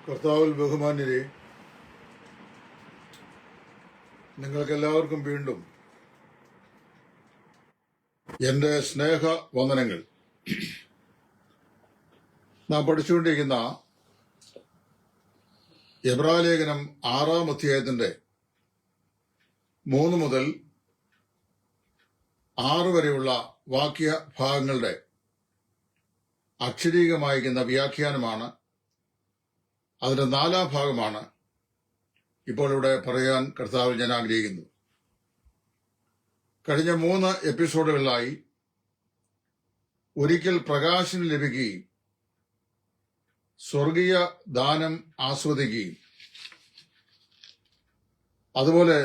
കർത്താവിൽ ബഹുമാന്യരെ, നിങ്ങൾക്കെല്ലാവർക്കും വീണ്ടും എൻ്റെ സ്നേഹ വന്ദനങ്ങൾ. നാം പഠിച്ചുകൊണ്ടിരിക്കുന്ന എബ്രായലേഖനം 6-ാം അധ്യായത്തിന്റെ 3 മുതൽ 6 വരെയുള്ള വാക്യ ഭാഗങ്ങളുടെ അക്ഷരീകമായിരിക്കുന്ന വ്യാഖ്യാനമാണ്. അതിന്റെ 4-ാം ഭാഗമാണ് ഇപ്പോൾ ഇവിടെ പറയാൻ കർത്താവിൽ ഞാൻ ആഗ്രഹിക്കുന്നു. കഴിഞ്ഞ 3 എപ്പിസോഡുകളിലായി ഒരിക്കൽ പ്രകാശനം ലഭിക്കുകയും സ്വർഗീയ ദാനം ആസ്വദിക്കുകയും അതുപോലെ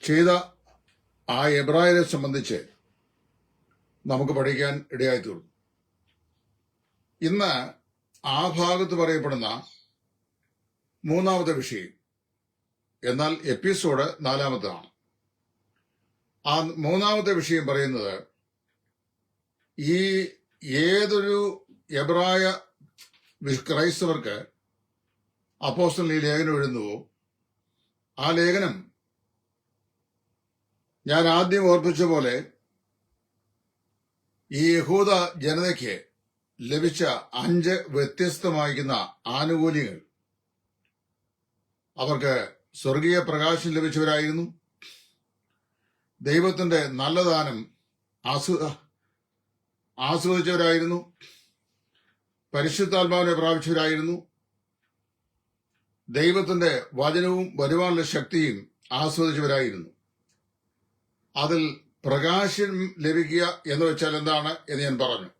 ചെയ്ത ആ എബ്രായരെ സംബന്ധിച്ച് നമുക്ക് പഠിക്കാൻ ഇടയായിത്തീർന്നു. ഇന്ന് ആ ഭാഗത്ത് പറയപ്പെടുന്ന 3-ാമത്തെ വിഷയം, എന്നാൽ എപ്പിസോഡ് 4-ാമതാണ്. ആ 3-ാമത്തെ വിഷയം പറയുന്നത്, ഈ ഏതൊരു എബ്രായ ക്രൈസ്തവർക്ക് അപ്പോസ്തലൻ ഈ ലേഖനം എഴുതുന്നുവോ, ആ ലേഖനം ഞാൻ ആദ്യം ഓർപ്പിച്ച പോലെ ഈ യഹൂദ ജനതയ്ക്ക് ലഭിച്ച 5 വ്യത്യസ്തമായിരിക്കുന്ന ആനുകൂല്യങ്ങൾ. അവർക്ക് സ്വർഗീയ പ്രകാശം ലഭിച്ചവരായിരുന്നു, ദൈവത്തിന്റെ നല്ല ദാനം ആസ്വദിച്ചവരായിരുന്നു, പരിശുദ്ധാത്മാവിനെ പ്രാപിച്ചവരായിരുന്നു, ദൈവത്തിന്റെ വചനവും വരുവാനുള്ള ശക്തിയും ആസ്വദിച്ചവരായിരുന്നു. അതിൽ പ്രകാശം ലഭിക്കുക എന്ന് വെച്ചാൽ എന്താണ് എന്ന് ഞാൻ പറഞ്ഞു.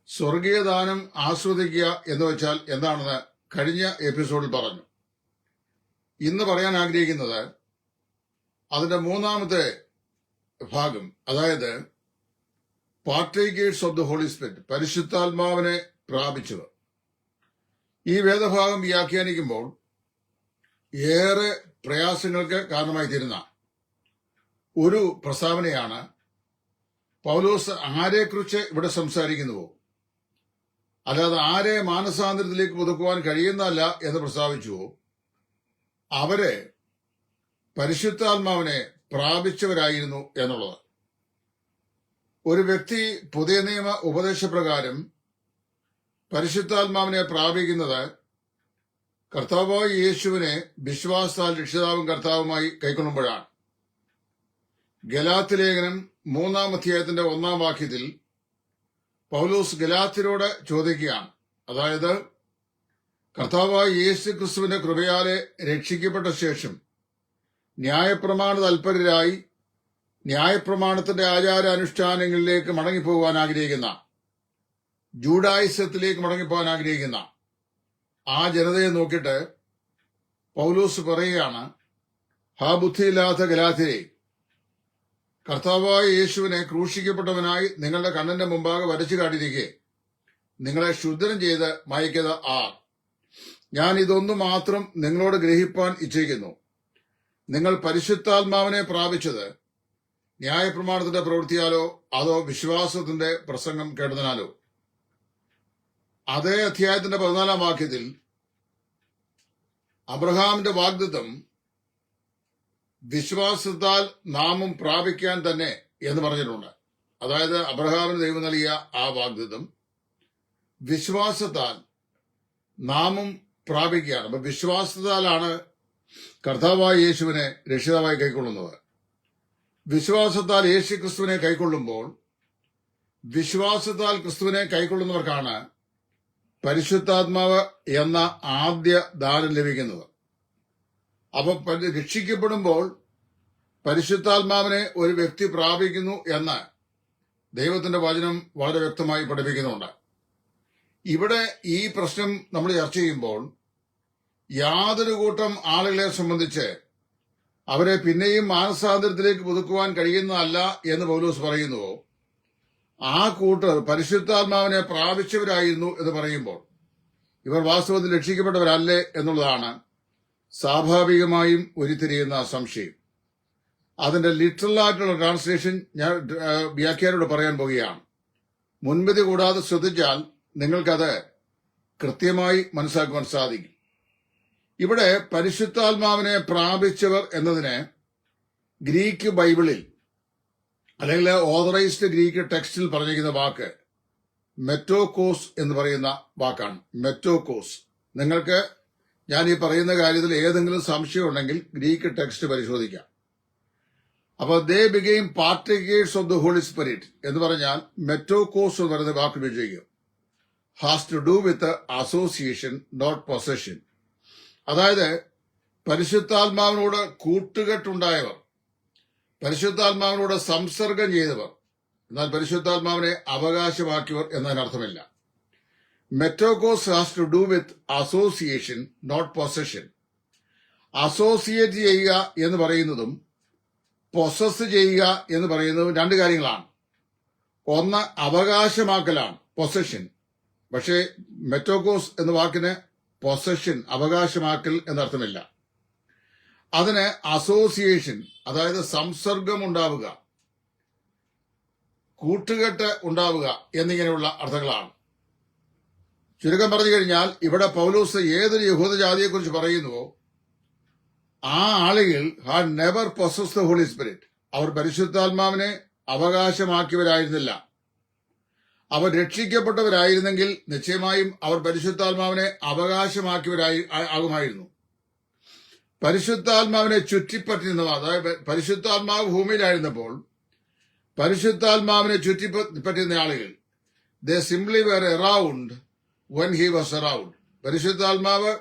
സ്വർഗീയദാനം ആസ്വദിക്കുക എന്ന് വെച്ചാൽ എന്താണെന്ന് കഴിഞ്ഞ എപ്പിസോഡിൽ പറഞ്ഞു. ഇന്ന് പറയാൻ ആഗ്രഹിക്കുന്നത് അതിന്റെ 3-ാമത്തെ ഭാഗം, അതായത് partakers of the holy spirit, പരിശുദ്ധാത്മാവിനെ പ്രാപിച്ചവർ. ഈ വേദഭാഗം വ്യാഖ്യാനിക്കുമ്പോൾ ഏറെ പ്രയാസങ്ങൾക്ക് കാരണമായി തീരുന്ന ഒരു പ്രസ്താവനയാണ് പൗലോസ് ആരെക്കുറിച്ച് ഇവിടെ സംസാരിക്കുന്നുവോ, അല്ലാതെ ആരെ മാനസാന്തരത്തിലേക്ക് പുതുക്കുവാൻ കഴിയുന്നതല്ല എന്ന് പ്രസ്താവിച്ചുവോ, അവരെ പരിശുദ്ധാത്മാവിനെ പ്രാപിച്ചവരായിരുന്നു എന്നുള്ളത്. ഒരു വ്യക്തി പുതിയ നിയമ ഉപദേശപ്രകാരം പരിശുദ്ധാത്മാവിനെ പ്രാപിക്കുന്നത് കർത്താവായ യേശുവിനെ വിശ്വാസത്താൽ രക്ഷിതാവും കർത്താവുമായി കൈക്കൊള്ളുമ്പോഴാണ്. ഗലാത്യ ലേഖനം 3-ാം അധ്യായത്തിന്റെ 1-ാം വാക്യത്തിൽ പൗലോസ് ഗലാത്യരോട് ചോദിക്കുകയാണ്, അതായത് കർത്താവായ യേശു ക്രിസ്തുവിന്റെ കൃപയാലെ രക്ഷിക്കപ്പെട്ട ശേഷം ന്യായപ്രമാണ തൽപരരായി ന്യായപ്രമാണത്തിന്റെ ആചാരാനുഷ്ഠാനങ്ങളിലേക്ക് മടങ്ങിപ്പോകാൻ ആഗ്രഹിക്കുന്ന, ജൂഡായിസത്തിലേക്ക് മടങ്ങിപ്പോകാൻ ആഗ്രഹിക്കുന്ന ആ ജനതയെ നോക്കിയിട്ട് പൗലോസ് പറയുകയാണ്, ഹാ ബുദ്ധിയില്ലാത്ത ഗലാത്യരെ, കർത്താവായ യേശുവിനെ ക്രൂശിക്കപ്പെട്ടവനായി നിങ്ങളുടെ കണ്ണിന്റെ മുമ്പാകെ വരച്ചു കാട്ടിയിരിക്കെ നിങ്ങളെ ശുദ്ധനം ചെയ്ത് മയക്കത് ആർ? ഞാൻ ഇതൊന്നു മാത്രം നിങ്ങളോട് ഗ്രഹിപ്പാൻ ഇച്ഛിക്കുന്നു. നിങ്ങൾ പരിശുദ്ധാത്മാവിനെ പ്രാപിച്ചത് ന്യായപ്രമാണത്തിന്റെ പ്രവൃത്തിയാലോ അതോ വിശ്വാസത്തിന്റെ പ്രസംഗം കേട്ടതിനാലോ? അതേ അധ്യായത്തിന്റെ 14-ാം വാക്യത്തിൽ അബ്രഹാമിന്റെ വാഗ്ദത്തം വിശ്വാസത്താൽ നാമും പ്രാപിക്കാൻ തന്നെ എന്ന് പറഞ്ഞിട്ടുണ്ട്. അതായത് അബ്രഹാമിന് ദൈവം നൽകിയ ആ വാഗ്ദത്തം വിശ്വാസത്താൽ നാമും പ്രാപിക്കുകയാണ്. അപ്പൊ വിശ്വാസത്താലാണ് കർത്താവായ യേശുവിനെ രക്ഷിതാവായി കൈക്കൊള്ളുന്നത്. വിശ്വാസത്താൽ യേശു ക്രിസ്തുവിനെ കൈക്കൊള്ളുമ്പോൾ വിശ്വാസത്താൽ ക്രിസ്തുവിനെ കൈക്കൊള്ളുന്നവർക്കാണ് പരിശുദ്ധാത്മാവ് എന്ന ആദ്യ ദാനം ലഭിക്കുന്നത്. അപ്പൊ രക്ഷിക്കപ്പെടുമ്പോൾ പരിശുദ്ധാത്മാവിനെ ഒരു വ്യക്തി പ്രാപിക്കുന്നു എന്ന് ദൈവത്തിന്റെ വചനം വളരെ വ്യക്തമായി പഠിപ്പിക്കുന്നുണ്ട്. ഇവിടെ ഈ പ്രശ്നം നമ്മൾ ചർച്ച ചെയ്യുമ്പോൾ യാതൊരു കൂട്ടം ആളുകളെ സംബന്ധിച്ച് അവരെ പിന്നെയും മാനസാന്തരത്തിലേക്ക് പുതുക്കുവാൻ കഴിയുന്നതല്ല എന്ന് പൗലോസ് പറയുന്നുവോ, ആ കൂട്ടർ പരിശുദ്ധാത്മാവിനെ പ്രാപിച്ചവരായിരുന്നു എന്ന് പറയുമ്പോൾ ഇവർ വാസ്തവത്തിൽ രക്ഷിക്കപ്പെട്ടവരല്ലേ എന്നുള്ളതാണ് സ്വാഭാവികമായും ഉരുത്തിരിയുന്ന സംശയം. അതിന്റെ ലിറ്ററലായിട്ടുള്ള ട്രാൻസ്ലേഷൻ ഞാൻ വ്യാഖ്യാനോട് പറയാൻ പോവുകയാണ്. മുൻവിധി കൂടാതെ ശ്രദ്ധിച്ചാൽ നിങ്ങൾക്കത് കൃത്യമായി മനസ്സിലാക്കുവാൻ സാധിക്കും. ഇവിടെ പരിശുദ്ധാത്മാവിനെ പ്രാപിച്ചവർ എന്നതിന് ഗ്രീക്ക് ബൈബിളിൽ അല്ലെങ്കിൽ ഓതറൈസ്ഡ് ഗ്രീക്ക് ടെക്സ്റ്റിൽ പറഞ്ഞിരിക്കുന്ന വാക്ക് മെറ്റോകോസ് എന്ന് പറയുന്ന വാക്കാണ്. മെറ്റോകോസ്. നിങ്ങൾക്ക് ഞാൻ ഈ പറയുന്ന കാര്യത്തിൽ ഏതെങ്കിലും സംശയം ഉണ്ടെങ്കിൽ ഗ്രീക്ക് ടെക്സ്റ്റ് പരിശോധിക്കാം. അപ്പോൾ they became partakers of the holy spirit എന്ന് പറഞ്ഞാൽ മെറ്റോകോസ് എന്ന് പറയുന്ന വാക്ക് ഉപയോഗിക്കും. Has to do with association, not possession. അതായത് പരിശുദ്ധാത്മാവിനോട് കൂട്ടുകെട്ടുണ്ടായവർ, പരിശുദ്ധാത്മാവിനോട് സംസർഗം ചെയ്തവർ, എന്നാൽ പരിശുദ്ധാത്മാവിനെ അവകാശമാക്കിയവർ എന്നതിനർത്ഥമില്ല. മെറ്റോകോസ് has to do with association, not possession. Associate ചെയ്യുക എന്ന് പറയുന്നതും പൊസസ് ചെയ്യുക എന്ന് പറയുന്നതും രണ്ട് കാര്യങ്ങളാണ്. ഒന്ന് അവകാശമാക്കലാണ്, പൊസഷൻ. പക്ഷേ മെറ്റോകോസ് എന്ന വാക്കിന് പൊസഷൻ, അവകാശമാക്കൽ എന്നർത്ഥമില്ല. അതിന് അസോസിയേഷൻ, അതായത് സംസർഗം ഉണ്ടാവുക, കൂട്ടുകെട്ട് ഉണ്ടാവുക എന്നിങ്ങനെയുള്ള അർത്ഥങ്ങളാണ്. ചുരുക്കം പറഞ്ഞു കഴിഞ്ഞാൽ ഇവിടെ പൗലോസ് ഏതൊരു യഹൂദജാതിയെക്കുറിച്ച് പറയുന്നുവോ ആ ആളുകൾ had never possess the holy spirit. അവർ പരിശുദ്ധാത്മാവിനെ അവകാശമാക്കിയവരായിരുന്നില്ല. അവർ രക്ഷിക്കപ്പെട്ടവരായിരുന്നെങ്കിൽ നിശ്ചയമായും അവർ പരിശുദ്ധാത്മാവിനെ ആകുമായിരുന്നു. പരിശുദ്ധാത്മാവിനെ ചുറ്റിപ്പറ്റിരുന്നവർ, അതായത് പരിശുദ്ധാത്മാവ് ഭൂമിയിലായിരുന്നപ്പോൾ പരിശുദ്ധാത്മാവിനെ ചുറ്റിപ്പറ്റുന്ന ആളുകൾ, they simply were around when he was around. പരിശുദ്ധാത്മാവ്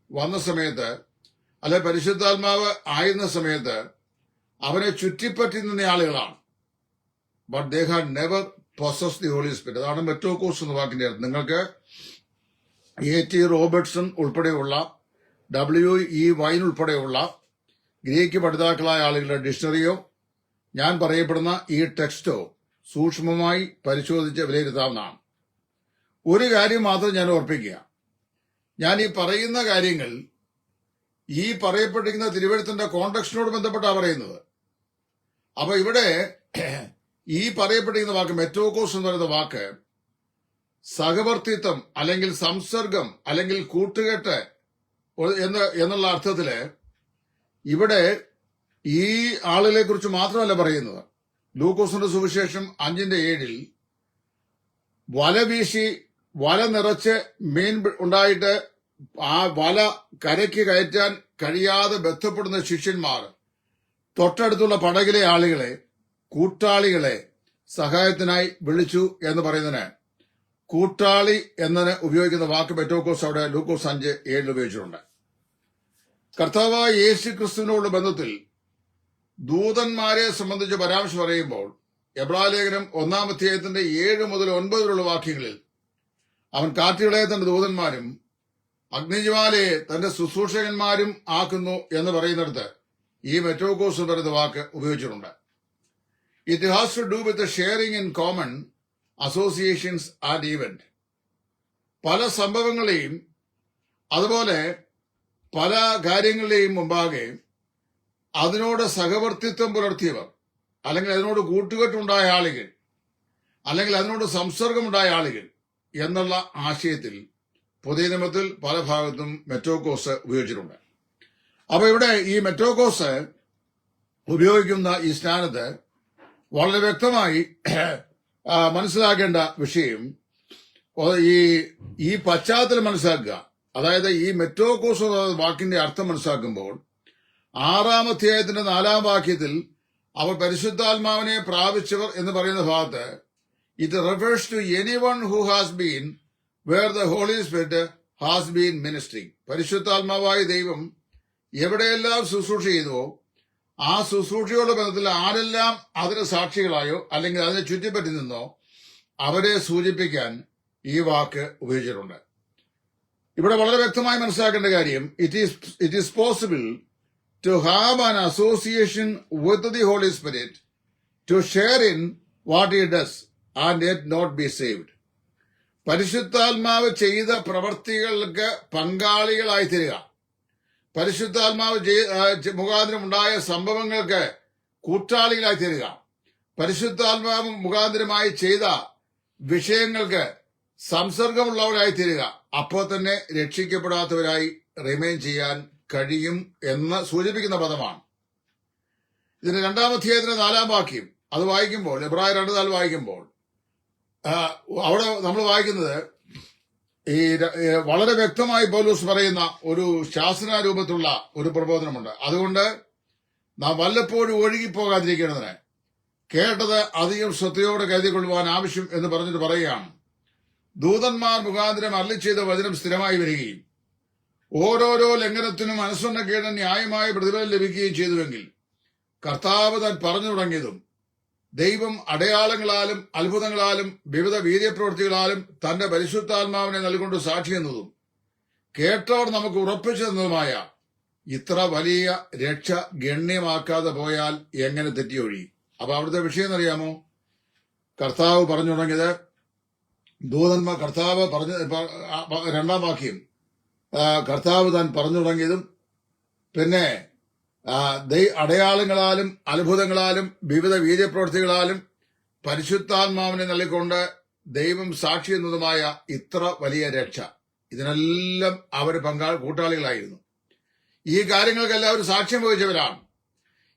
വന്ന സമയത്ത് അല്ലെ പരിശുദ്ധാത്മാവ് ആയിരുന്ന സമയത്ത് അവനെ ചുറ്റിപ്പറ്റി നിന്ന ആളുകളാണ്. But they had never possess the holy spirit. അതാണ് മെറ്റോകോസ് എന്ന വാക്കിന്റെ അർത്ഥം. നിങ്ങൾക്ക് A.T. റോബർട്ട്സൺ ഉൾപ്പെടെയുള്ള W.E. വൈൻ ഉൾപ്പെടെയുള്ള ഗ്രീക്ക് പഠിതാക്കളായ ആളുകളുടെ ഡിക്ഷണറിയോ ഞാൻ പറയപ്പെടുന്ന ഈ ടെക്സ്റ്റോ സൂക്ഷ്മമായി പരിശോധിച്ച് വിലയിരുത്താവുന്നതാണ്. ഒരു കാര്യം മാത്രം ഞാൻ ഓർപ്പിക്കുക. ഞാൻ ഈ പറയുന്ന കാര്യങ്ങൾ ഈ പറയപ്പെട്ടിരിക്കുന്ന തിരുവെഴുത്തിന്റെ കോണ്ടക്സ്റ്റിനോട് ബന്ധപ്പെട്ടാണ് പറയുന്നത്. അപ്പൊ ഇവിടെ ഈ പറയപ്പെട്ടിരിക്കുന്ന വാക്ക് മെറ്റോകോസ് എന്ന് പറയുന്ന വാക്ക് സഹവർത്തിത്വം അല്ലെങ്കിൽ സംസർഗം അല്ലെങ്കിൽ കൂട്ടുകെട്ട് എന്നുള്ള അർത്ഥത്തില് ഇവിടെ ഈ ആളുകളെ കുറിച്ച് മാത്രമല്ല പറയുന്നത്. ലൂക്കോസിന്റെ സുവിശേഷം 5:7 വല വീശി വല നിറച്ച് മീൻ ഉണ്ടായിട്ട് ആ വല കരയ്ക്ക് കയറ്റാൻ കഴിയാതെ ബന്ധപ്പെടുന്ന ശിഷ്യന്മാർ തൊട്ടടുത്തുള്ള പടകിലെ ആളുകളെ, കൂട്ടാളികളെ സഹായത്തിനായി വിളിച്ചു എന്ന് പറയുന്നതിന് കൂട്ടാളി എന്നതിന് ഉപയോഗിക്കുന്ന വാക്ക് മെറ്റോകോസ് അവിടെ ലൂക്കോസ് 5:7 ഉപയോഗിച്ചിട്ടുണ്ട്. കർത്താവായ യേശു ക്രിസ്തുവിനോടുള്ള ബന്ധത്തിൽ ദൂതന്മാരെ സംബന്ധിച്ച് പരാമർശം പറയുമ്പോൾ എബ്രായലേഖനം 1-ാം അധ്യായത്തിന്റെ 7 മുതൽ 9 വരെയുള്ള വാക്യങ്ങളിൽ അവൻ കാറ്റുകളെ തന്റെ ദൂതന്മാരും അഗ്നിജ്വാലയെ തന്റെ ശുശ്രൂഷകന്മാരും ആക്കുന്നു എന്ന് പറയുന്നിടത്ത് ഈ മെറ്റോകോസ് എന്ന് പറയുന്ന വാക്ക് ഉപയോഗിച്ചിട്ടുണ്ട്. It has to do with sharing in common associations and event. പല സംഭവങ്ങളെയും അതുപോലെ പല കാര്യങ്ങളുടെയും മുമ്പാകെ അതിനോട് സഹവർത്തിത്വം പുലർത്തിയവർ, അല്ലെങ്കിൽ അതിനോട് കൂട്ടുകെട്ടുണ്ടായ ആളുകൾ, അല്ലെങ്കിൽ അതിനോട് സംസർഗമുണ്ടായ ആളുകൾ എന്നുള്ള ആശയത്തിൽ പുതിയ നിയമത്തിൽ പല ഭാഗത്തും മെറ്റോകോസ് ഉപയോഗിച്ചിട്ടുണ്ട്. അപ്പൊ ഇവിടെ ഈ മെറ്റോകോസ് ഉപയോഗിക്കുന്ന ഈ സ്ഥാനത്ത് വളരെ വ്യക്തമായി മനസ്സിലാക്കേണ്ട വിഷയം ഈ പശ്ചാത്തലം മനസ്സിലാക്കുക. അതായത് ഈ മെറ്റോകോസ് വാക്കിന്റെ അർത്ഥം മനസ്സിലാക്കുമ്പോൾ 6-ാം അധ്യായത്തിന്റെ 4-ാം വാക്യത്തിൽ അവർ പരിശുദ്ധാത്മാവിനെ പ്രാപിച്ചവർ എന്ന് പറയുന്ന ഭാഗത്ത് it refers to anyone who has been where the holy spirit has been ministering. പരിശുദ്ധാത്മാവായ ദൈവം എവിടെയെല്ലാം ശുശ്രൂഷ ചെയ്തുവോ ആ ശുശ്രൂഷയുടെ ബന്ധത്തിൽ ആരെല്ലാം അതിന് സാക്ഷികളായോ അല്ലെങ്കിൽ അതിനെ ചുറ്റിപ്പറ്റി നിന്നോ അവരെ സൂചിപ്പിക്കാൻ ഈ വാക്ക് ഉപയോഗിച്ചിട്ടുണ്ട്. ഇവിടെ വളരെ വ്യക്തമായി മനസ്സിലാക്കേണ്ട കാര്യം it is possible to have an association with the holy spirit to share in what he does and yet not be saved. പരിശുദ്ധാത്മാവ് ചെയ്ത പ്രവർത്തികൾക്ക് പങ്കാളികളായി തീരുക, പരിശുദ്ധാത്മാവ് മുഖാന്തരം ഉണ്ടായ സംഭവങ്ങൾക്ക് കൂട്ടാളികളായി തീരുക, പരിശുദ്ധാത്മാവ് മുഖാന്തരമായി ചെയ്ത വിഷയങ്ങൾക്ക് സംസർഗമുള്ളവരായി തീരുക. അപ്പോൾ തന്നെ രക്ഷിക്കപ്പെടാത്തവരായി റിമെയിൻ ചെയ്യാൻ കഴിയും എന്ന് സൂചിപ്പിക്കുന്ന പദമാണ്. ഇതിന്റെ 2-ാം അധ്യായത്തിന്റെ 4-ാം വാക്യം അത് വായിക്കുമ്പോൾ, എബ്രായർ 2:4 വായിക്കുമ്പോൾ, അവിടെ നമ്മൾ വായിക്കുന്നത് വളരെ വ്യക്തമായി പൗലോസ് പറയുന്ന ഒരു ശാസനാരൂപത്തിലുള്ള ഒരു പ്രബോധനമുണ്ട്. അതുകൊണ്ട് നാം വല്ലപ്പോഴും ഒഴുകിപ്പോകാതിരിക്കേണ്ടതിന് കേട്ടത് അധികം ശ്രദ്ധയോടെ കരുതിക്കൊള്ളുവാൻ ആവശ്യം എന്ന് പറഞ്ഞിട്ട് പറയുകയാണ്. ദൂതന്മാർ മുഖാന്തരം അരുളി ചെയ്ത വചനം സ്ഥിരമായി വരികയും ഓരോരോ ലംഘനത്തിനും അനുസരണക്കേട് ന്യായമായ പ്രതിഫലം ലഭിക്കുകയും ചെയ്തുവെങ്കിൽ കർത്താവ് താൻ പറഞ്ഞു തുടങ്ങിയതും ദൈവം അടയാളങ്ങളാലും അത്ഭുതങ്ങളാലും വിവിധ വീര്യപ്രവൃത്തികളാലും തന്റെ പരിശുദ്ധാത്മാവിനെ നൽകൊണ്ട് സാക്ഷിയെന്നതും കേട്ടവർ നമുക്ക് ഉറപ്പിച്ചു തന്നതുമായ ഇത്ര വലിയ രക്ഷ ഗണ്യമാക്കാതെ പോയാൽ എങ്ങനെ തെറ്റിയൊഴിയും? അപ്പൊ അവിടുത്തെ വിഷയം എന്നറിയാമോ? കർത്താവ് പറഞ്ഞു തുടങ്ങിയത്, ദൂതന്മാർ കർത്താവ് പറഞ്ഞു, 2-ാം വാക്യം, കർത്താവ് താൻ പറഞ്ഞു തുടങ്ങിയതും പിന്നെ അടയാളങ്ങളാലും അത്ഭുതങ്ങളാലും വിവിധ വീര്യപ്രവൃത്തികളാലും പരിശുദ്ധാത്മാവിനെ നൽകിക്കൊണ്ട് ദൈവം സാക്ഷി എന്നതുമായ ഇത്ര വലിയ രക്ഷ, ഇതിനെല്ലാം അവർ കൂട്ടാളികളായിരുന്നു. ഈ കാര്യങ്ങൾക്കെല്ലാം അവർ സാക്ഷ്യം വഹിച്ചവരാണ്.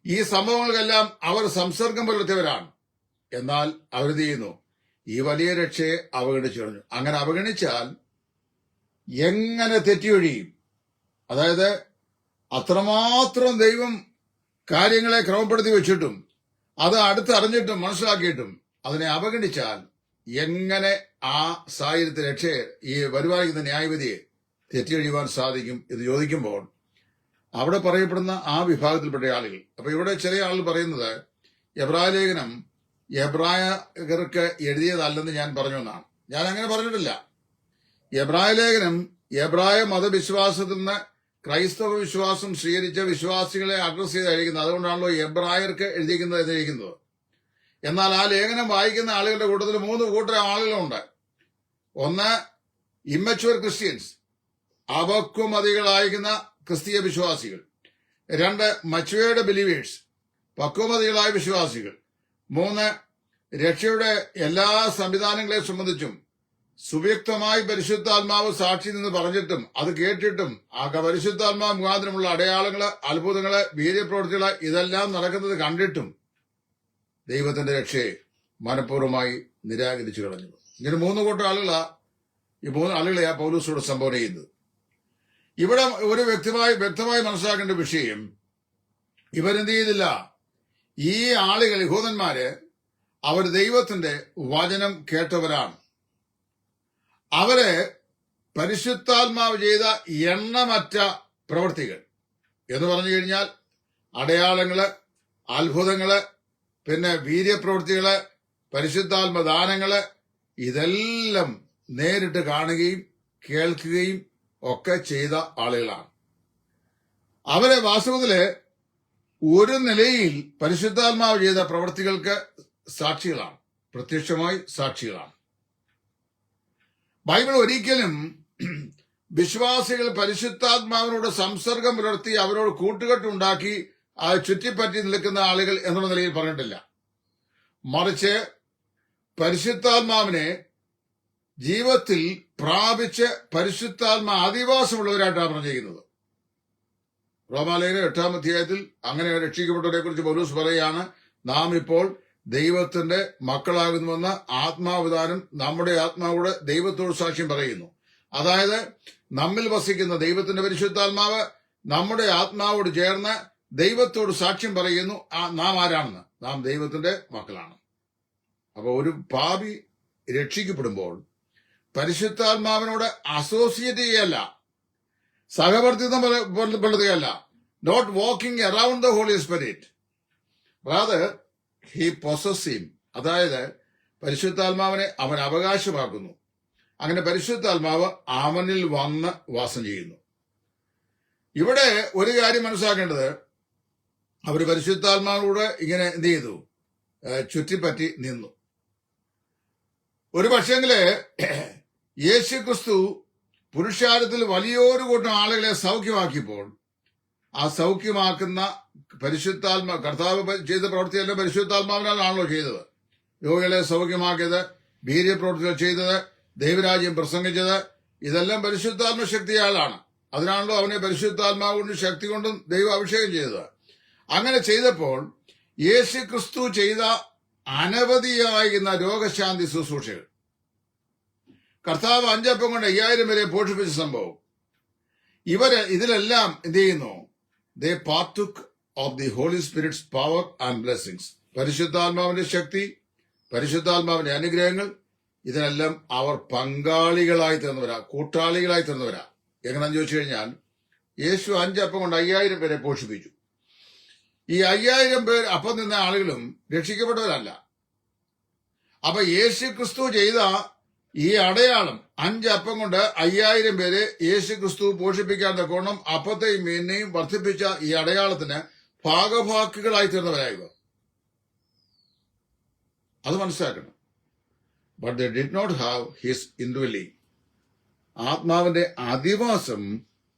ഈ സംഭവങ്ങൾക്കെല്ലാം അവർ സംസർഗം പുലർത്തിയവരാണ്. എന്നാൽ അവരെന്ത് ചെയ്യുന്നു? ഈ വലിയ രക്ഷയെ അവഗണിച്ചു കളഞ്ഞു. അങ്ങനെ അവഗണിച്ചാൽ എങ്ങനെ തെറ്റിയൊഴിയും? അതായത് അത്രമാത്രം ദൈവം കാര്യങ്ങളെ ക്രമപ്പെടുത്തി വെച്ചിട്ടും അത് അടുത്തറിഞ്ഞിട്ടും മനസ്സിലാക്കിയിട്ടും അതിനെ അവഗണിച്ചാൽ എങ്ങനെ ആ സാഹചര്യത്തിൽ രക്ഷയെ, ഈ വരുവാനിക്കുന്ന ന്യായവിധിയെ തെറ്റിയൊഴിയുവാൻ സാധിക്കും എന്ന് ചോദിക്കുമ്പോൾ അവിടെ പറയപ്പെടുന്ന ആ വിഭാഗത്തിൽപ്പെട്ട ആളുകൾ, അപ്പൊ ഇവിടെ ചില ആളുകൾ പറയുന്നത് എബ്രായ ലേഖനം എബ്രായർക്ക് എഴുതിയതല്ലെന്ന് ഞാൻ പറഞ്ഞു എന്നാണ്. ഞാൻ അങ്ങനെ പറഞ്ഞിട്ടില്ല. എബ്രായ ലേഖനം എബ്രായ മതവിശ്വാസത്തിൽ നിന്ന് ക്രൈസ്തവ വിശ്വാസം സ്വീകരിച്ച വിശ്വാസികളെ അഡ്രസ് ചെയ്തായിരിക്കുന്നത്. അതുകൊണ്ടാണല്ലോ എബ്രായർക്ക് എഴുതിയിരിക്കുന്നത്. എന്നാൽ ആ ലേഖനം വായിക്കുന്ന ആളുകളുടെ കൂട്ടത്തിൽ 3 കൂട്ടം ആളുകളുണ്ട്. ഒന്ന്, ഇമ്മച്വർ ക്രിസ്ത്യൻസ്, അപക്വമതികളായിരിക്കുന്ന ക്രിസ്തീയ വിശ്വാസികൾ. 2, മച്ചുവേർഡ് ബിലീവേഴ്സ്, പക്വമതികളായ വിശ്വാസികൾ. 3, രക്ഷയുടെ എല്ലാ സംവിധാനങ്ങളെ സംബന്ധിച്ചും സുവ്യക്തമായി പരിശുദ്ധാത്മാവ് സാക്ഷി നിന്ന് പറഞ്ഞിട്ടും അത് കേട്ടിട്ടും ആ പരിശുദ്ധാത്മാവ് മുഖാന്തരമുള്ള അടയാളങ്ങള്, അത്ഭുതങ്ങള്, വീര്യപ്രവൃത്തികള് ഇതെല്ലാം നടക്കുന്നത് കണ്ടിട്ടും ദൈവത്തിന്റെ രക്ഷയെ മനഃപൂർവ്വമായി നിരാകരിച്ചു കളഞ്ഞു. ഇങ്ങനെ 3 കൂട്ടം ആളുകളാ, ഈ 3 ആളുകളെയാ പൗലോസോട് സംബോധന ചെയ്യുന്നത്. ഇവിടെ ഒരു വ്യക്തമായി മനസ്സിലാക്കേണ്ട വിഷയം, ഇവരെന്ത് ചെയ്തില്ല? ഈ ആളുകൾ, യഹൂദന്മാര്, അവർ ദൈവത്തിന്റെ വചനം കേട്ടവരാണ്. അവര് പരിശുദ്ധാത്മാവ് ചെയ്ത എണ്ണമറ്റ പ്രവൃത്തികൾ എന്ന് പറഞ്ഞു കഴിഞ്ഞാൽ അടയാളങ്ങള്, അത്ഭുതങ്ങള്, പിന്നെ വീര്യപ്രവൃത്തികള്, പരിശുദ്ധാത്മദാനങ്ങള്, ഇതെല്ലാം നേരിട്ട് കാണുകയും കേൾക്കുകയും ഒക്കെ ചെയ്ത ആളുകളാണ്. അവരെ വാസ്തവത്തില് ഒരു നിലയിൽ പരിശുദ്ധാത്മാവ് ചെയ്ത പ്രവൃത്തികൾക്ക് സാക്ഷികളാണ്, പ്രത്യക്ഷമായി സാക്ഷികളാണ്. ബൈബിൾ ഒരിക്കലും വിശ്വാസികൾ പരിശുദ്ധാത്മാവിനോട് സംസർഗം പുലർത്തി അവരോട് കൂട്ടുകെട്ടുണ്ടാക്കി ചുറ്റിപ്പറ്റി നിൽക്കുന്ന ആളുകൾ എന്നുള്ള നിലയിൽ പറഞ്ഞിട്ടില്ല. മറിച്ച് പരിശുദ്ധാത്മാവിനെ ജീവിതത്തിൽ പ്രാപിച്ച് പരിശുദ്ധാത്മാ അധിവാസമുള്ളവരായിട്ടാണ് പറഞ്ഞിരിക്കുന്നത്. റോമാലേഖനം 8-ാം അധ്യായത്തിൽ അങ്ങനെ രക്ഷിക്കപ്പെട്ടവരെ കുറിച്ച് പൗലോസ് പറയുകയാണ്, നാം ഇപ്പോൾ ദൈവത്തിന്റെ മക്കളാകുന്നുവെന്ന് ആത്മാവിധാനം നമ്മുടെ ആത്മാവോട് ദൈവത്തോട് സാക്ഷ്യം പറയുന്നു. അതായത് നമ്മിൽ വസിക്കുന്ന ദൈവത്തിന്റെ പരിശുദ്ധാത്മാവ് നമ്മുടെ ആത്മാവോട് ചേർന്ന് ദൈവത്തോട് സാക്ഷ്യം പറയുന്നു നാം ആരാണെന്ന്, നാം ദൈവത്തിന്റെ മക്കളാണ്. അപ്പൊ ഒരു പാപി രക്ഷിക്കപ്പെടുമ്പോൾ പരിശുദ്ധാത്മാവിനോട് അസോസിയേറ്റ് ചെയ്യല്ല, സഹവർത്തിത്വം പുലർത്തുകയല്ല, not walking around the holy spirit, rather he possess him. അതായത് പരിശുദ്ധാത്മാവിനെ അവൻ അവകാശമാക്കുന്നു. അങ്ങനെ പരിശുദ്ധാത്മാവ് അവനിൽ വന്ന് വാസം ചെയ്യുന്നു. ഇവിടെ ഒരു കാര്യം മനസ്സിലാക്കേണ്ടത്, അവർ പരിശുദ്ധാത്മാവിനോട് ഇങ്ങനെ എന്ത് ചെയ്തു? ചുറ്റിപ്പറ്റി നിന്നു. ഒരു പക്ഷെങ്കില് യേശുക്രിസ്തു പുരുഷാരത്തിൽ വലിയൊരു കൂട്ടം ആളുകളെ സൗഖ്യമാക്കിയപ്പോൾ ആ സൗഖ്യമാക്കുന്ന കർത്താവ് ചെയ്ത പ്രവൃത്തിയെല്ലാം പരിശുദ്ധാത്മാവിനാണല്ലോ ചെയ്തത്. രോഗികളെ സൗഖ്യമാക്കിയത്, വീര്യപ്രവൃത്തികൾ ചെയ്തത്, ദൈവരാജ്യം പ്രസംഗിച്ചത്. ഇതെല്ലാം പരിശുദ്ധാത്മ ശക്തിയാലാണ്. അതിനാണല്ലോ അവനെ പരിശുദ്ധാത്മാവ് കൊണ്ടും ശക്തി കൊണ്ടും ദൈവം അഭിഷേകം ചെയ്തത്. അങ്ങനെ ചെയ്തപ്പോൾ യേശു ക്രിസ്തു ചെയ്ത അനവധിയായിരുന്ന രോഗശാന്തി ശുശ്രൂഷകൾ, കർത്താവ് 5 അപ്പം കൊണ്ട് 5000 പേരെ പോഷിപ്പിച്ച സംഭവം, ഇതിലെല്ലാം എന്ത് ചെയ്യുന്നു? They partook of the holy spirit's power and blessings. പരിശുദ്ധാത്മാവിന്റെ ശക്തി, പരിശുദ്ധാത്മാവിന്റെ അനുഗ്രഹങ്ങൾ, ഇതിനെല്ലാം അവർ പങ്കാളികളായി തീർന്നവരാ, കൂട്ടാളികളായി തീർന്നവരാ. എങ്ങനെയാന്ന് ചോദിച്ചു കഴിഞ്ഞാൽ, യേശു 5 അപ്പം കൊണ്ട് 5000 പേരെ പോഷിപ്പിച്ചു. ഈ 5000 പേർ അപ്പം നിന്ന ആളുകളും രക്ഷിക്കപ്പെട്ടവരല്ല. അപ്പൊ യേശു ക്രിസ്തു ചെയ്ത ഈ അടയാളം, 5 അപ്പം കൊണ്ട് 5000 പേരെ യേശു ക്രിസ്തു പോഷിപ്പിക്കാൻ തക്കോണം അപ്പത്തെയും മീനിനെയും വർദ്ധിപ്പിച്ച ഈ അടയാളത്തിന് ഭാഗഭാക്കുകളായി തീർന്നവരായവർ. അത് മനസ്സിലാക്കണം. But they did not have his indwelling. ആത്മാവിന്റെ അധിവാസം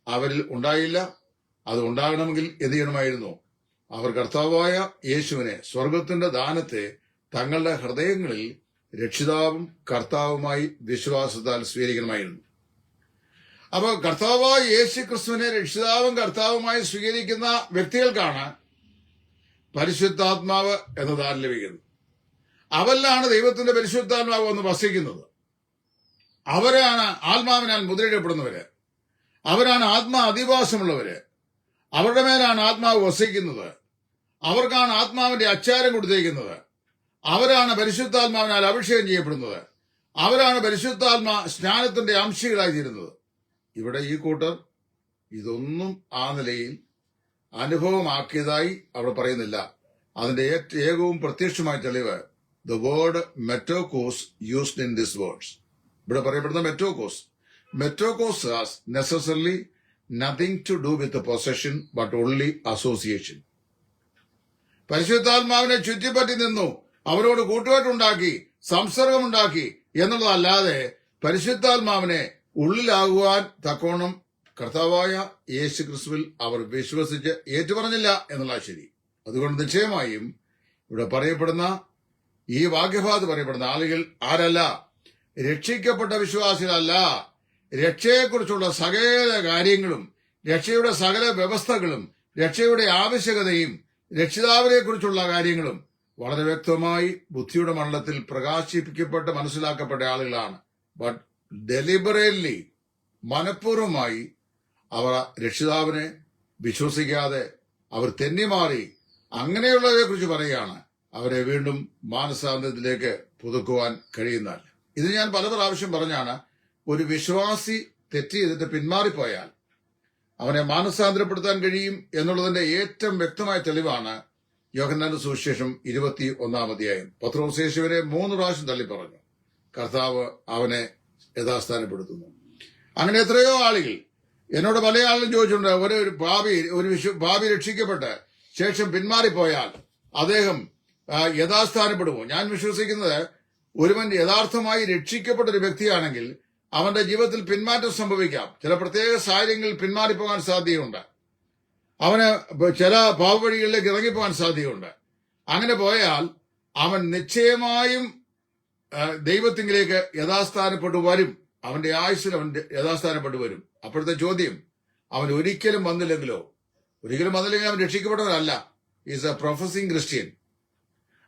അവരിൽ ഉണ്ടായില്ല. അത് ഉണ്ടാകണമെങ്കിൽ എന്ത് ചെയ്യണമായിരുന്നു? അവർ കർത്താവായ യേശുവിനെ, സ്വർഗത്തിന്റെ ദാനത്തെ തങ്ങളുടെ ഹൃദയങ്ങളിൽ രക്ഷിതാവും കർത്താവുമായി വിശ്വാസത്താൽ സ്വീകരിക്കണമായിരുന്നു. അപ്പോൾ കർത്താവായ യേശു ക്രിസ്തുവിനെ രക്ഷിതാവും കർത്താവുമായി സ്വീകരിക്കുന്ന വ്യക്തികൾക്കാണ് പരിശുദ്ധാത്മാവ് എന്ന ദാനം ലഭിക്കുന്നത്. അവരിലാണ് ദൈവത്തിന്റെ പരിശുദ്ധാത്മാവ് വന്ന് വസിക്കുന്നത്. അവരാണ് ആത്മാവിനാൽ മുദ്രയിടപ്പെടുന്നവര്. അവരാണ് ആത്മാ അധിവാസമുള്ളവര്. അവരുടെ മേലാണ് ആത്മാവ് വസിക്കുന്നത്. അവർക്കാണ് ആത്മാവിന്റെ അച്ചാരം കൊടുത്തിരിക്കുന്നത്. അവരാണ് പരിശുദ്ധാത്മാവിനാൽ അഭിഷേകം ചെയ്യപ്പെടുന്നത്. അവരാണ് പരിശുദ്ധാത്മാ സ്നാനത്തിന്റെ അംശികളായി തീരുന്നത്. ഇവിടെ ഈ കൂട്ടർ ഇതൊന്നും ആ നിലയിൽ അനുഭവമാക്കിയതായി അവിടെ പറയുന്നില്ല. അതിന്റെ ഏകവും പ്രത്യക്ഷമായ തെളിവ് ദ വേർഡ് മെറ്റോകോസ് യൂസ്ഡ് ഇൻ ദിസ് വേർഡ്സ്. ഇവിടെ പറയപ്പെടുന്ന മെറ്റോകോസ് has necessarily nothing to do with possession but only association. പരിശുദ്ധാത്മാവിനെ ചുറ്റിപ്പറ്റി നിന്നു, അവരോട് കൂട്ടുകെട്ടുണ്ടാക്കി, സംസർഗമുണ്ടാക്കി എന്നുള്ളതല്ലാതെ പരിശുദ്ധാത്മാവിനെ ഉള്ളിലാകുവാൻ തക്കോണം കർത്താവായ യേശു ക്രിസ്തുവിൽ അവർ വിശ്വസിച്ച് ഏറ്റുപറഞ്ഞില്ല എന്നുള്ള ശരി. അതുകൊണ്ട് നിശ്ചയമായും ഇവിടെ പറയപ്പെടുന്ന ഈ വാക്യഭാഗത്ത് പറയപ്പെടുന്ന ആളുകൾ ആരല്ല? രക്ഷിക്കപ്പെട്ട വിശ്വാസികളല്ല. രക്ഷയെക്കുറിച്ചുള്ള സകല കാര്യങ്ങളും, രക്ഷയുടെ സകല വ്യവസ്ഥകളും, രക്ഷയുടെ ആവശ്യകതയും, രക്ഷിതാവിനെ കുറിച്ചുള്ള കാര്യങ്ങളും വളരെ വ്യക്തമായി ബുദ്ധിയുടെ മണ്ഡലത്തിൽ പ്രകാശിപ്പിക്കപ്പെട്ട് മനസ്സിലാക്കപ്പെട്ട ആളുകളാണ്. ബട്ട് ഡെലിബറേറ്റ്ലി, മനഃപൂർവ്വമായി അവർ രക്ഷിതാവിനെ വിശ്വസിക്കാതെ അവർ തെന്നിമാറി അങ്ങനെയുള്ളവരെ കുറിച്ച് പറയുകയാണ്. അവരെ വീണ്ടും മാനസാന്തരത്തിലേക്ക് പുതുക്കുവാൻ കഴിയുന്നതല്ല. ഇത് ഞാൻ പല പ്രാവശ്യം പറഞ്ഞാണ്. ഒരു വിശ്വാസി തെറ്റ് ചെയ്തിട്ട് പിന്മാറിപ്പോയാൽ അവനെ മാനസാന്തരപ്പെടുത്താൻ കഴിയും എന്നുള്ളതിന്റെ ഏറ്റവും വ്യക്തമായ തെളിവാണ് യോഹന്നാന്റെ സുവിശേഷം 21-ാം അധ്യായം. പത്രോസ് യേശുവിനെ 3 പ്രാവശ്യം തള്ളി പറഞ്ഞു. കർത്താവ് അവനെ യഥാസ്ഥാനപ്പെടുത്തുന്നു. അങ്ങനെ എത്രയോ ആളുകൾ എന്നോട് പല ആളുകളും ചോദിച്ചിട്ടുണ്ട്, ഒരു ഭാവി രക്ഷിക്കപ്പെട്ട് ശേഷം പിന്മാറിപ്പോയാൽ അദ്ദേഹം യഥാസ്ഥാനപ്പെടുമോ? ഞാൻ വിശ്വസിക്കുന്നത് ഒരുവൻ യഥാർത്ഥമായി രക്ഷിക്കപ്പെട്ട ഒരു വ്യക്തിയാണെങ്കിൽ അവന്റെ ജീവിതത്തിൽ പിന്മാറ്റം സംഭവിക്കാം. ചില പ്രത്യേക സാഹചര്യങ്ങളിൽ പിന്മാറിപ്പോകാൻ സാധ്യതയുണ്ട്. അവന് ചില പാവവഴികളിലേക്ക് ഇറങ്ങിപ്പോകാൻ സാധ്യതയുണ്ട്. അങ്ങനെ പോയാൽ അവൻ നിശ്ചയമായും ദൈവത്തിങ്കിലേക്ക് യഥാസ്ഥാനപ്പെട്ടു വരും. അവന്റെ ആയുസ്സിൽ അവൻ യഥാസ്ഥാനപ്പെട്ടു വരും. അപ്പോഴത്തെ ചോദ്യം, അവൻ ഒരിക്കലും വന്നില്ലെങ്കിൽ അവൻ രക്ഷിക്കപ്പെട്ടവരല്ല. Is a professing Christian.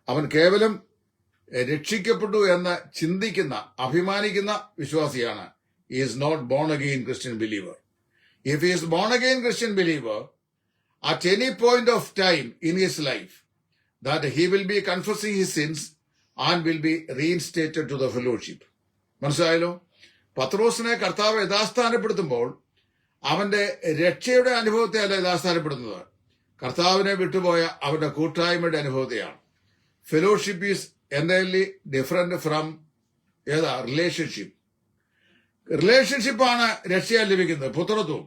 അവൻ കേവലം രക്ഷിക്കപ്പെട്ടു എന്ന് ചിന്തിക്കുന്ന, അഭിമാനിക്കുന്ന വിശ്വാസിയാണ്. Is not born again Christian believer. If is born again Christian believer, at any point of time in his life, that he will be confessing his sins and will be reinstated to the fellowship. മനസ്സിലായല്ലോ? പത്രോസിനെ കർത്താവ് യഥാസ്ഥാനപ്പെടുത്തുമ്പോൾ അവന്റെ രക്ഷയുടെ അനുഭവത്തെ അല്ല യഥാസ്ഥാനപ്പെടുന്നത്, കർത്താവിനെ വിട്ടുപോയ അവന്റെ കൂട്ടായ്മയുടെ അനുഭവത്തെയാണ്. Fellowship is entirely different from റിലേഷൻഷിപ്പാണ് രക്ഷയാൽ ലഭിക്കുന്നത്, പുത്രത്വം.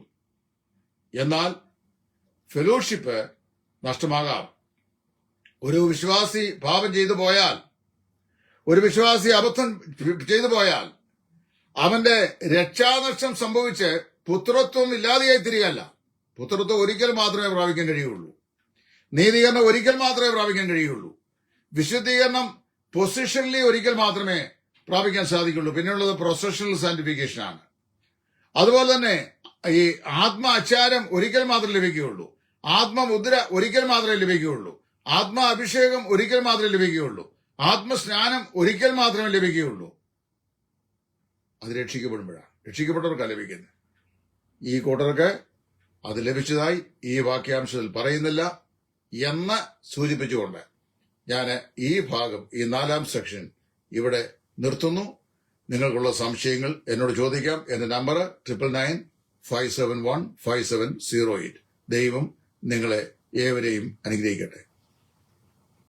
എന്നാൽ ഫെലോഷിപ്പ് നഷ്ടമാകാം. ഒരു വിശ്വാസി പാപം ചെയ്തു പോയാൽ, ഒരു വിശ്വാസി അബദ്ധം ചെയ്തു പോയാൽ അവന്റെ രക്ഷാനഷ്ടം സംഭവിച്ച് പുത്രത്വം ഇല്ലാതെയായി തിരികല്ല. പുത്രത്വം ഒരിക്കൽ മാത്രമേ പ്രാപിക്കാൻ കഴിയുള്ളൂ. നീതീകരണം ഒരിക്കൽ മാത്രമേ പ്രാപിക്കാൻ കഴിയുള്ളൂ. വിശുദ്ധീകരണം പൊസിഷനിലി ഒരിക്കൽ മാത്രമേ പ്രാപിക്കാൻ സാധിക്കുള്ളൂ. പിന്നെയുള്ളത് പ്രൊഫഷണൽ സാന്റിഫിക്കേഷൻ ആണ്. അതുപോലെ തന്നെ ഈ ആത്മ അച്ചാരം ഒരിക്കൽ മാത്രമേ ലഭിക്കുകയുള്ളൂ. ആത്മമുദ്ര ഒരിക്കൽ മാത്രമേ ലഭിക്കുകയുള്ളൂ. ആത്മ അഭിഷേകം ഒരിക്കൽ മാത്രമേ ലഭിക്കുകയുള്ളൂ. ആത്മസ്നാനം ഒരിക്കൽ മാത്രമേ ലഭിക്കുകയുള്ളൂ. അത് രക്ഷിക്കപ്പെടുമ്പോഴാണ്. രക്ഷിക്കപ്പെട്ടവർക്കാണ് ലഭിക്കുന്നത്. ഈ കൂട്ടർക്ക് അത് ലഭിച്ചതായി ഈ വാക്യാംശത്തിൽ പറയുന്നില്ല എന്ന് സൂചിപ്പിച്ചുകൊണ്ട് ഞാൻ ഈ ഭാഗം, ഈ 4-ാം സെക്ഷൻ ഇവിടെ നിർത്തുന്നു. നിങ്ങൾക്കുള്ള സംശയങ്ങൾ എന്നോട് ചോദിക്കാം. എന്റെ നമ്പർ 9995715708. ദൈവം നിങ്ങളെ ഏവരെയും അനുഗ്രഹിക്കട്ടെ.